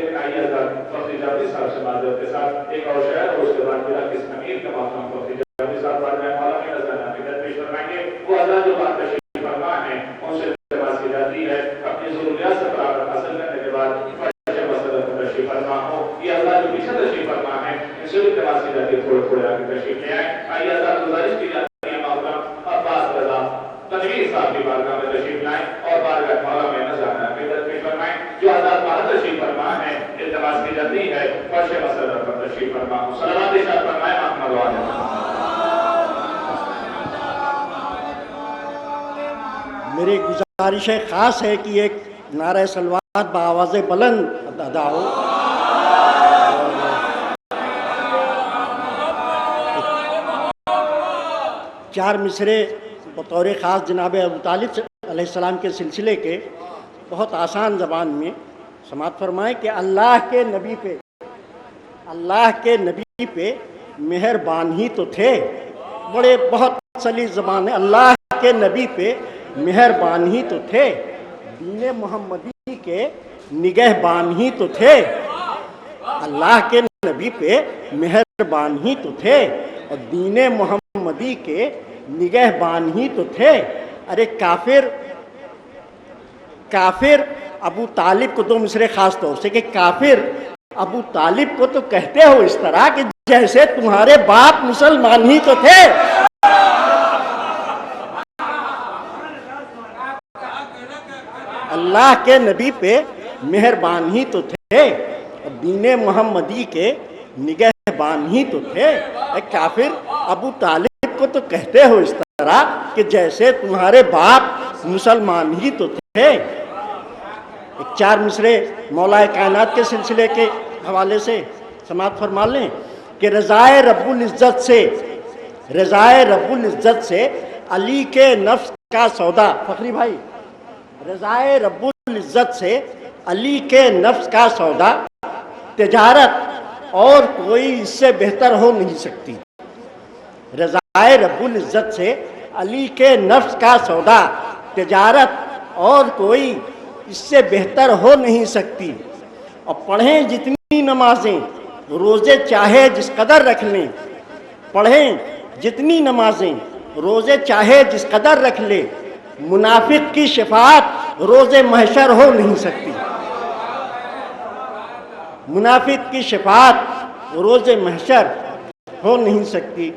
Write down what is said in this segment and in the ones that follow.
لیکن آئیے حضرات فخری جعفری صاحب سے معذرت کے ساتھ ایک اور شعر اور اس کے بعد میرا کس امیر کا محترم فخری جعفری صاحب بعد میں مولا میں نظرانہ کی پیش فرمائیں گے. وہ حضرات جو بات تشریف فرما ہیں ان سے التماس کی جاتی ہے اپنی ضروریات سے فراغت حاصل کرنے کے بعد فرش مسجد میں تشریف فرما ہو. یہ حضرات جو پیچھے تشریف فرما ہیں ان سے التماس کی جاتی ہے تھوڑے تھوڑے آگے تشریف لے آئیں. آئیے حضرات گزارش کی جاتی ہے محترم عباس رضا تنویر صاحب کی بارگاہ میں تشریف لائیں اور بارگاہ مولا میں نظرانہ کی پیش فرمائیں. جو حضرات باہر تشریف فرما ہیں التماس کی جاتی ہے فرش مسجد پر تشریف فرما ہو. صلوات ارشاد فرمائیں محمد وعلیہ. میری گزارش خاص ہے کہ ایک نعرہ صلوات بآواز بلند ادا ہو. چار مصرے بطور خاص جناب ابو طالب علیہ السلام کے سلسلے کے بہت آسان زبان میں سماعت فرمائیں کہ اللہ کے نبی پہ مہربان ہی تو تھے. بڑے بہت سلیس زبان ہے. اللہ کے نبی پہ مہربان ہی تو تھے, دین محمدی کے نگہبان ہی تو تھے. اللہ کے نبی پہ مہربان ہی تو تھے اور دین محمدی کے نگہبان ہی تو تھے. ارے کافر ابو طالب کو, دو مصرے خاص طور سے, کہ کافر ابو طالب کو تو کہتے ہو اس طرح کہ جیسے تمہارے باپ مسلمان ہی تو تھے. اللہ کے نبی پہ مہربان ہی تو تھے اور دین محمدی کے نگہبان ہی تو تھے. کافر ابو طالب کو تو کہتے ہو اس طرح کہ جیسے تمہارے باپ مسلمان ہی تو تھے. ایک چار مصرے مولا کائنات کے سلسلے کے حوالے سے سماعت فرما لیں کہ رضائے رب العزت سے علی کے نفس کا سودا. فخری بھائی, رضائے رب العزت سے علی کے نفس کا سودا تجارت اور کوئی اس سے بہتر ہو نہیں سکتی. رضائے رب العزت سے علی کے نفس کا سودا تجارت اور کوئی اس سے بہتر ہو نہیں سکتی. اور پڑھیں جتنی نمازیں روزے چاہے جس قدر رکھ لیں, پڑھیں جتنی نمازیں روزے چاہے جس قدر رکھ لیں, منافق کی شفاعت روز محشر ہو نہیں سکتی. منافق کی شفاعت روز محشر ہو نہیں سکتی.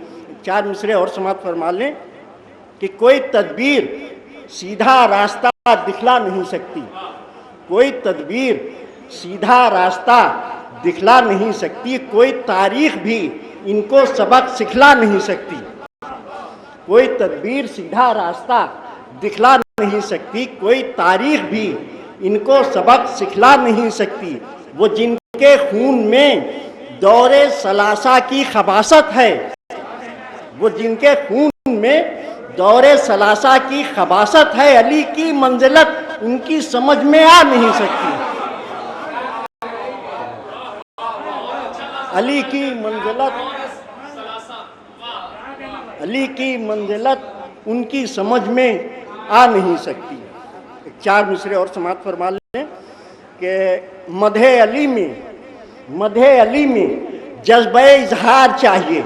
چار مصرے اور سماعت فرما لیں کہ کوئی تدبیر سیدھا راستہ دکھلا نہیں سکتی. کوئی تدبیر سیدھا راستہ دکھلا نہیں سکتی. کوئی تاریخ بھی ان کو سبق سکھلا نہیں سکتی. کوئی تدبیر سیدھا راستہ دکھلا نہیں سکتی. کوئی تاریخ بھی ان کو سبق سکھلا نہیں سکتی. وہ جن کے خون میں دور ثلاثہ کی خباثت ہے, وہ جن کے خون میں دور ثلاثہ کی خباثت ہے, علی کی منزلت ان کی سمجھ میں آ نہیں سکتی. علی کی منزلت ان کی سمجھ میں آ نہیں سکتی. ایک چار مصرے اور سماعت فرما لیں کہ مدح علی میں جذبہ اظہار چاہیے.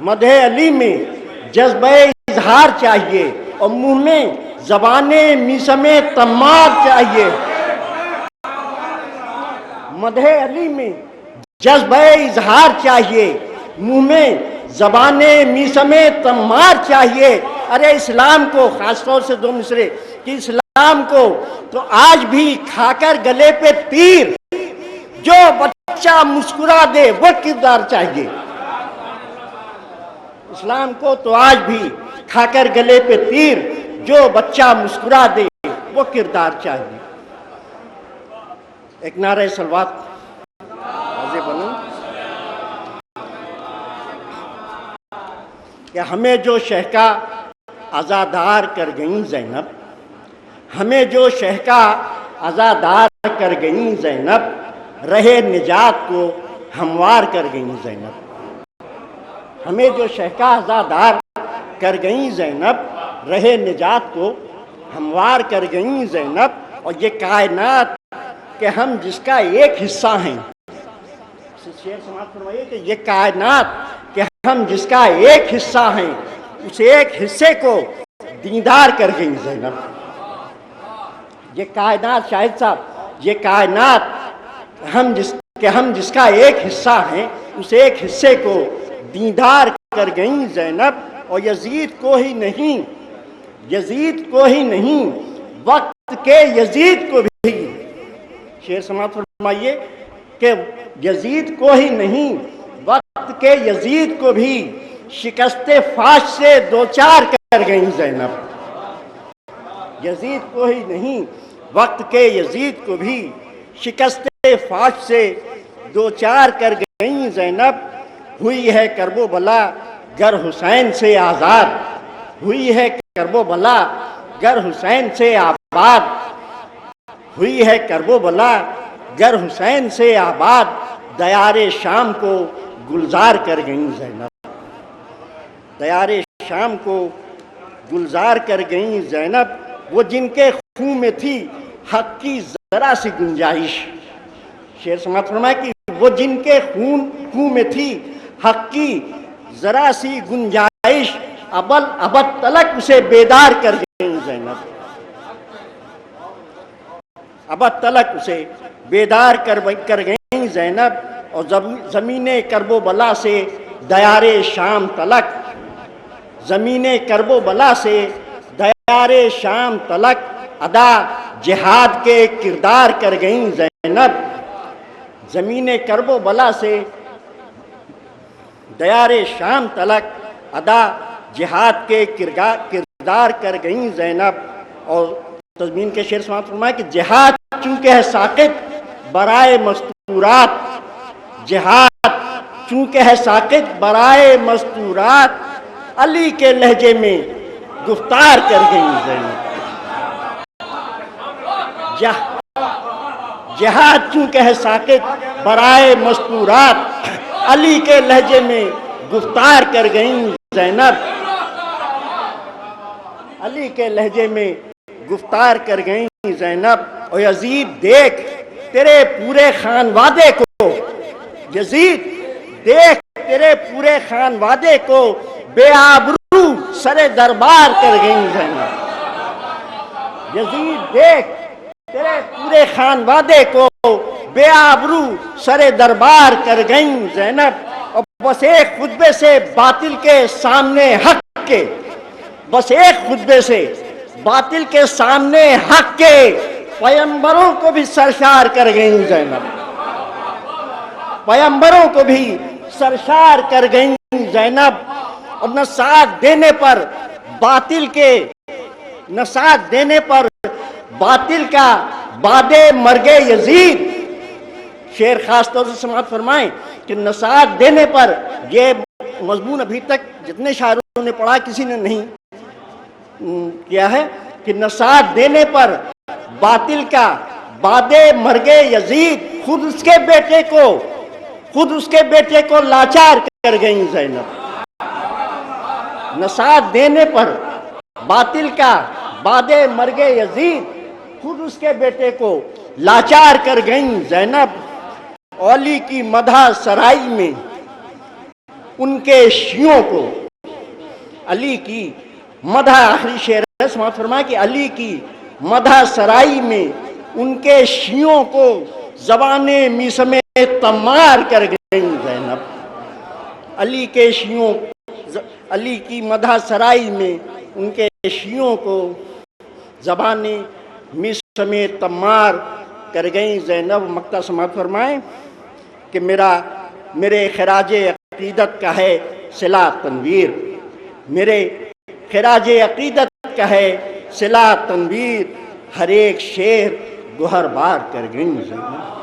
مدح علی میں جذبہ اظہار چاہیے اور منہ میں زبان میسم تمار چاہیے. مدح علی میں جذبہ اظہار چاہیے, منہ میں زبان میسم تمار چاہیے. ارے اسلام کو, خاص طور سے دو مصرے, کہ اسلام کو تو آج بھی کھا کر گلے پہ تیر, جو بچہ مسکرا دے وہ کردار چاہیے. اسلام کو تو آج بھی کھا کر گلے پہ تیر, جو بچہ مسکرا دے وہ کردار چاہیے. ایک نعرہ صلوات واضح بنو کہ ہمیں جو شہکا عزادار کر گئیں زینب, ہمیں جو شہکا عزادار کر گئیں زینب, رہے نجات کو ہموار کر گئیں زینب. ہمیں جو شہکا عزادار کر گئیں زینب, رہے نجات کو ہموار کر گئیں زینب. اور یہ کائنات کہ ہم جس کا ایک حصہ ہیں، شعر سماعت فرمائیے کہ یہ کائنات کہ ہم جس کا ایک حصہ ہیں، اس ایک حصے کو دیدار کر گئی زینب۔ یہ کائنات شاہد صاحب، یہ کائنات ہم جس کا ایک حصہ ہیں، اس ایک حصے کو دیدار کر گئی زینب، اور یزید کو ہی نہیں وقت کے یزید کو بھی، شعر سماعت فرمائیے کہ یزید کو ہی نہیں وقت کے یزید کو بھی شکست فاش سے دوچار کر گئی زینب۔ یزید کو ہی نہیں وقت کے یزید کو بھی شکست فاش سے دوچار کر گئی زینب۔ ہوئی ہے کرب و بلا گر حسین سے آزاد، ہوئی ہے کرب و بلا گر حسین سے آباد، ہوئی ہے کرب و بلا گر حسین سے آباد، دیار شام کو گلزار کر گئی زینب۔ دیار شام کو گلزار کر گئی زینب، وہ جن کے خون میں تھی حق کی ذرا سی گنجائش، شعر سماعت فرمائے کہ وہ جن کے خون میں تھی حق کی ذرا سی گنجائش، ابد تلک اسے بیدار کر گئی زینب، ابد تلک اسے بیدار کر گئی زینب۔ اور زمین کرب و بلا سے دیار شام تلک، زمین کرب و بلا سے دیار شام تلک، ادا جہاد کے کردار کر گئی زینب۔ زمین کرب و بلا سے دیار شام تلک، ادا جہاد کے کردار کر گئی زینب۔ اور تضمین کے شعر سماعت فرمائے کہ جہاد چونکہ ہے ساقط برائے مستورات، جہاد چونکہ ہے ساقط برائے مستورات، علی کے لہجے میں گفتار کر گئی زینب۔ جہاد چونکہ ہے ساقط برائے مستورات، علی کے لہجے میں گفتار کر گئی زینب، علی کے لہجے میں گفتار کر گئی زینب۔ اور یزید دیکھ تیرے پورے خانوادے کو، یزید دیکھ تیرے پورے خانوادے کو، بے آبرو سر دربار کر گئی زینب۔ یزید دیکھ تیرے پورے خانوادے کو، بے آبرو سر دربار کر گئی زینب۔ اور بس ایک خطبے سے باطل کے سامنے حق کے، بس ایک خطبے سے باطل کے سامنے حق کے پیمبروں کو بھی سرشار کر گئی زینب، پیمبروں کو بھی سرشار کر گئی زینب۔ اور نہ ساتھ دینے پر باطل کے، نہ ساتھ دینے پر باطل کا بعد مرگ یزید، شعر خاص طور سے سماعت فرمائیں کہ نہ ساتھ دینے پر، یہ مضمون ابھی تک جتنے شاعروں نے پڑھا کسی نے نہیں کیا ہے کہ نہ ساتھ دینے پر باطل کا بعد مرگ یزید، خود اس کے بیٹے کو لاچار کر گئی زینب۔ نہ ساتھ دینے پر باطل کا بعد مرگ یزید، خود اس کے بیٹے کو لاچار کر گئی زینب۔ علی کی مدح سرائی میں ان کے شیعوں کو، علی کی مدح، آخری شعر ہے سماعت فرمائے کہ علی کی مدح سرائی میں ان کے شیعوں کو زبان میس میں تمار کر گئی زینب۔ علی کے شیعوں، علی کی مدح سرائی میں ان کے شیعوں کو زبان میس میں تمار کر گئی زینب۔ مقطع سماعت فرمائیں کہ میرے خراج عقیدت کا ہے صلہ تنویر، میرے خراج عقیدت کا ہے صلہ تنویر، ہر ایک شعر گوہر بار کر گئی زینب۔